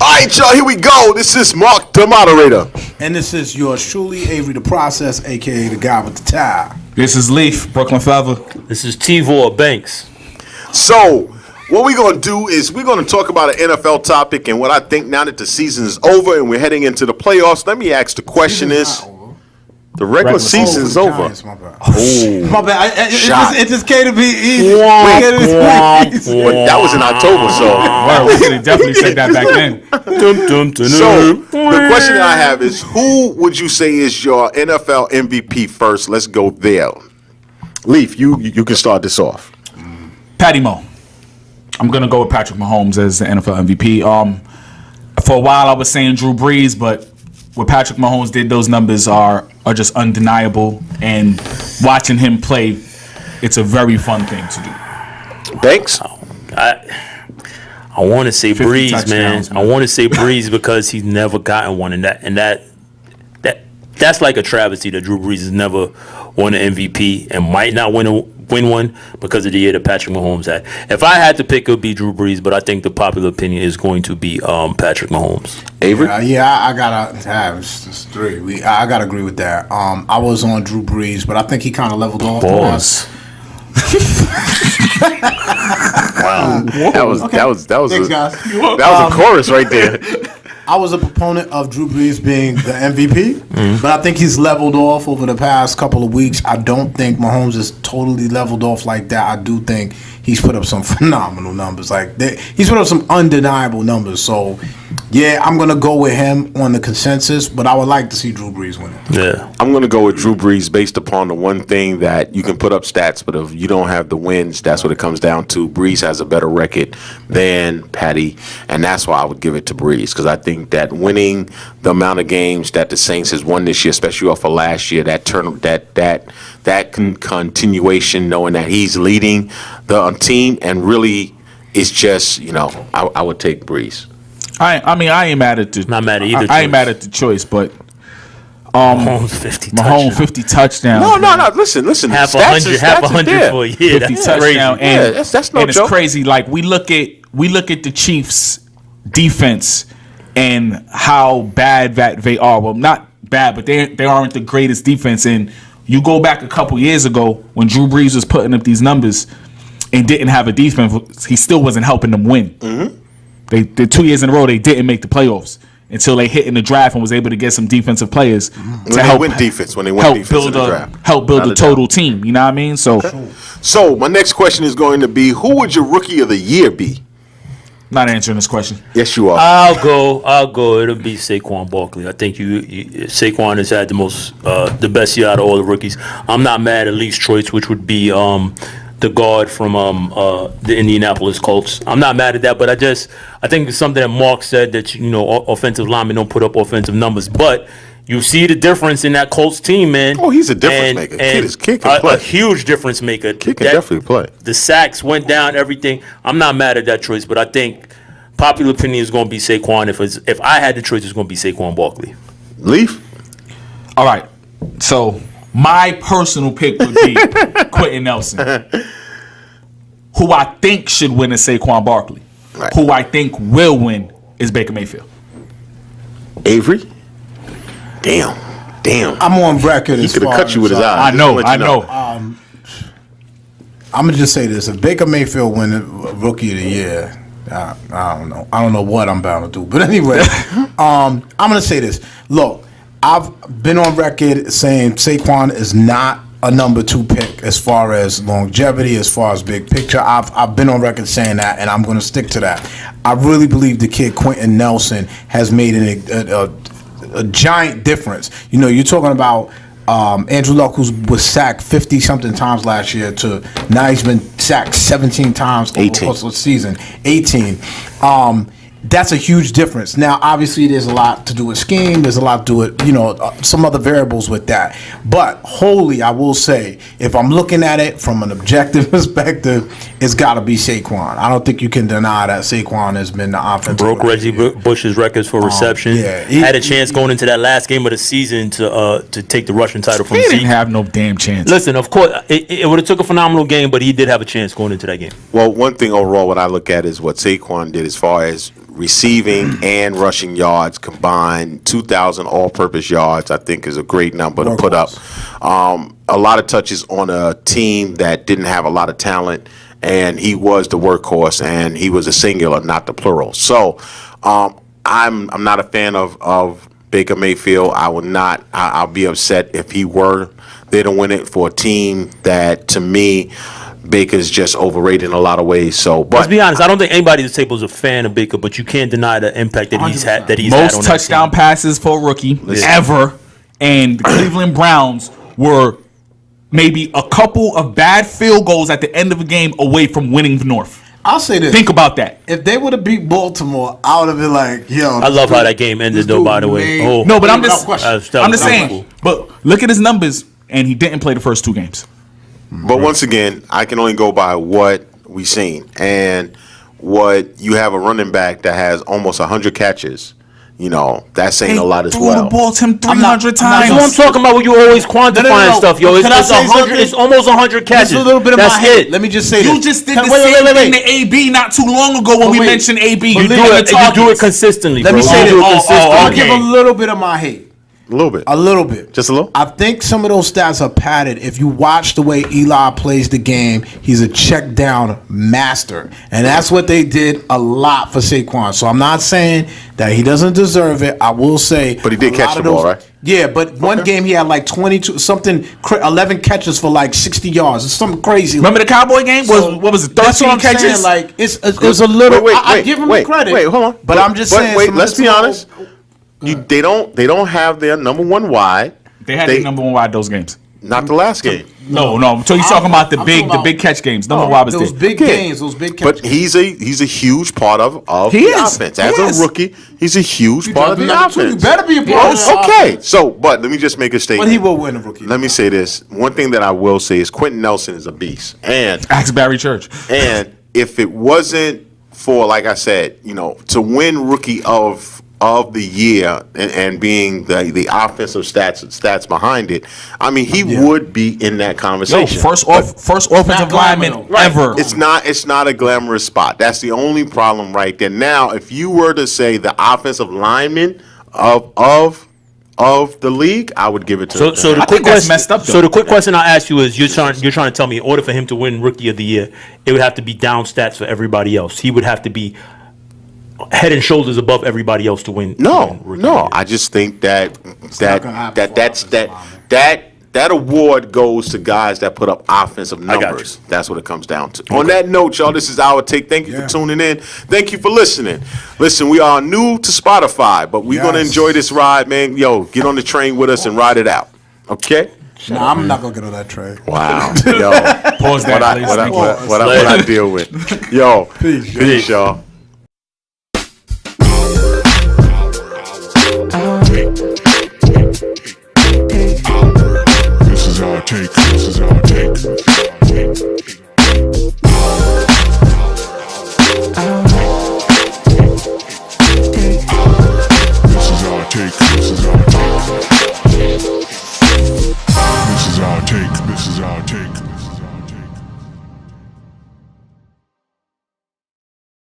All right, y'all, here we go. This is Marc, the moderator. And this is yours truly, Avery, the process, a.k.a. the guy with the tie. This is Leaf, Brooklyn Feather. This is T-Vor Banks. So, what we're going to do is we're going to talk about an NFL topic and what I think now that the season is over and we're heading into the playoffs. Let me ask the question is, the regular season is over. Giants, my bad. My bad. It just came to be easy. That was in October, so. Well, we could have definitely said that back then. So, the question that I have is, who would you say is your NFL MVP first? Let's go there. Leaf, you can start this off. Patty Mo. I'm going to go with Patrick Mahomes as the NFL MVP. For a while, I was saying Drew Brees, but what Patrick Mahomes did, those numbers are just undeniable. And watching him play, it's a very fun thing to do. Banks? I want to say Brees, man. I want to say Brees because he's never gotten one, and that's like a travesty that Drew Brees has never won an MVP and might not win one because of the year that Patrick Mahomes had. If I had to pick, it would be Drew Brees, but I think the popular opinion is going to be Patrick Mahomes. Avery? I gotta have it's three. I gotta agree with that. I was on Drew Brees, but I think he kind of leveled off. Boss. Wow. That was Thanks, guys. a chorus right there. I was a proponent of Drew Brees being the MVP, but I think he's leveled off over the past couple of weeks. I don't think Mahomes is totally leveled off like that. I do think he's put up some phenomenal numbers. He's put up some undeniable numbers. So, yeah, I'm going to go with him on the consensus, but I would like to see Drew Brees win it. Yeah. I'm going to go with Drew Brees based upon the one thing that you can put up stats, but if you don't have the wins, that's what it comes down to. Brees has a better record than Patty, and that's why I would give it to Brees, because I think that winning the amount of games that the Saints has won this year, especially off of last year, that continuation, knowing that he's leading the team, and really it's just, I would take Brees. I ain't mad at the Not mad at either. I ain't mad at the choice, but Mahomes 50 touchdowns. No. Listen. Half stats 100 for a year. 50 That's touchdown, crazy. and that's no and joke. it's crazy. Like we look at the Chiefs' defense and how bad that they are. Well, not bad, but they aren't the greatest defense. And you go back a couple years ago when Drew Brees was putting up these numbers and didn't have a defense, he still wasn't helping them win. Mm-hmm. They 2 years in a row they didn't make the playoffs until they hit in the draft and was able to get some defensive players to help win defense. When they win help defense build in the draft, help build a total team. You know what I mean? So, So my next question is going to be: who would your rookie of the year be? not answering this question. Yes, you are. I'll go. It'll be Saquon Barkley. I think Saquon has had the best year out of all the rookies. I'm not mad at Lee's choice, which would be the guard from the Indianapolis Colts. I'm not mad at that, but I think it's something that Marc said that offensive linemen don't put up offensive numbers, but you see the difference in that Colts team, man. Oh, he's a difference maker. Kid can play. A huge difference maker. Kid can definitely play. The sacks went down, everything. I'm not mad at that choice, but I think popular opinion is going to be Saquon. If I had the choice, it's going to be Saquon Barkley. Leaf? All right. So my personal pick would be Quentin Nelson. Who I think should win is Saquon Barkley. Right. Who I think will win is Baker Mayfield. Avery? Damn. I'm on record. He could have cut you with his eye. I know. I'm gonna just say this: if Baker Mayfield win Rookie of the Year, I don't know. I don't know what I'm bound to do. But anyway, I'm gonna say this. Look, I've been on record saying Saquon is not a number 2 pick as far as longevity, as far as big picture. I've been on record saying that, and I'm gonna stick to that. I really believe the kid Quentin Nelson has made a giant difference. You're talking about Andrew Luck, who was sacked 50-something times last year, to now he's been sacked 17 times over the course of the season. 18. That's a huge difference. Now, obviously, there's a lot to do with scheme. There's a lot to do with, some other variables with that. But wholly, I will say, if I'm looking at it from an objective perspective, it's got to be Saquon. I don't think you can deny that Saquon has been the offensive. Broke Reggie Bush's records for reception. Had a chance going into that last game of the season to take the rushing title from Zeke. He didn't have no damn chance. Listen, of course, it would have took a phenomenal game, but he did have a chance going into that game. Well, one thing overall, what I look at is what Saquon did as far as receiving and rushing yards combined, 2,000 all-purpose yards, I think is a great number to put up. A lot of touches on a team that didn't have a lot of talent, and he was the workhorse, and he was a singular, not the plural. So I'm not a fan of Baker Mayfield. I would not. I'll be upset if he were there to win it for a team that, to me, Baker's just overrated in a lot of ways. So, but let's be honest. I don't think anybody at the table is a fan of Baker, but you can't deny the impact that he's had. Most touchdown passes for a rookie ever, and the Cleveland Browns were maybe a couple of bad field goals at the end of a game away from winning the North. I'll say this. Think about that. If they would have beat Baltimore, I would have been like, yo. I love how that game ended, though, by the way. Oh. No, but I'm just saying. Cool. But look at his numbers, and he didn't play the first 2 games. But once again, I can only go by what we've seen. And what you have a running back that has almost 100 catches. You know, that's saying a lot as well. Threw the ball to him 300 times. That's what I'm talking about when you always quantifying stuff, yo. It's almost 100 catches. Just a little bit of that's my head. it. Let me just say You this. just did the same thing to AB not too long ago when we mentioned AB. You do it consistently, Let bro. me say You do it this. consistently. I'll give a little bit of my hate. A little bit. A little bit. Just a little? I think some of those stats are padded. If you watch the way Eli plays the game, he's a check down master. And that's what they did a lot for Saquon. So I'm not saying that he doesn't deserve it. I will say. But he did catch the ball, right? Yeah, but one game he had like 22, 11 catches for like 60 yards. It's something crazy. Remember the Cowboy game? What was it, 13 catches? Saying, like, it's a little. I give him the credit. Wait, hold on. But I'm just saying. Wait, let's be honest. They don't have their number one wide. They had their number one wide those games. Not the last game. No. So he's talking about the big catch games. Number one was those big games, those big catches. But he's a huge part of the offense. As a rookie, he's a huge part of the offense. You better be a part of the Okay. So, but let me just make a statement. But he will win a rookie. Let me say this. One thing that I will say is Quentin Nelson is a beast. And Ask Barry Church. And if it wasn't for, like I said, to win rookie of the year and being the offensive stats behind it, I mean, he would be in that conversation. First offensive lineman ever. It's not a glamorous spot. That's the only problem right there. Now, if you were to say the offensive lineman of the league, I would give it to him. So the quick question, messed up, so the quick question I ask you is, you're trying to tell me in order for him to win Rookie of the Year, it would have to be down stats for everybody else. He would have to be head and shoulders above everybody else to win. No. I just think that award goes to guys that put up offensive numbers. That's what it comes down to. Okay. On that note, y'all, this is our take. Thank you for tuning in. Thank you for listening. Listen, we are new to Spotify, but we're going to enjoy this ride, man. Yo, get on the train with us and ride it out. Okay? No, I'm not going to get on that train. Wow. Yo. Pause that, what I deal with. Yo. Peace, y'all. This is our take. This is our take. This is our take. This is our take.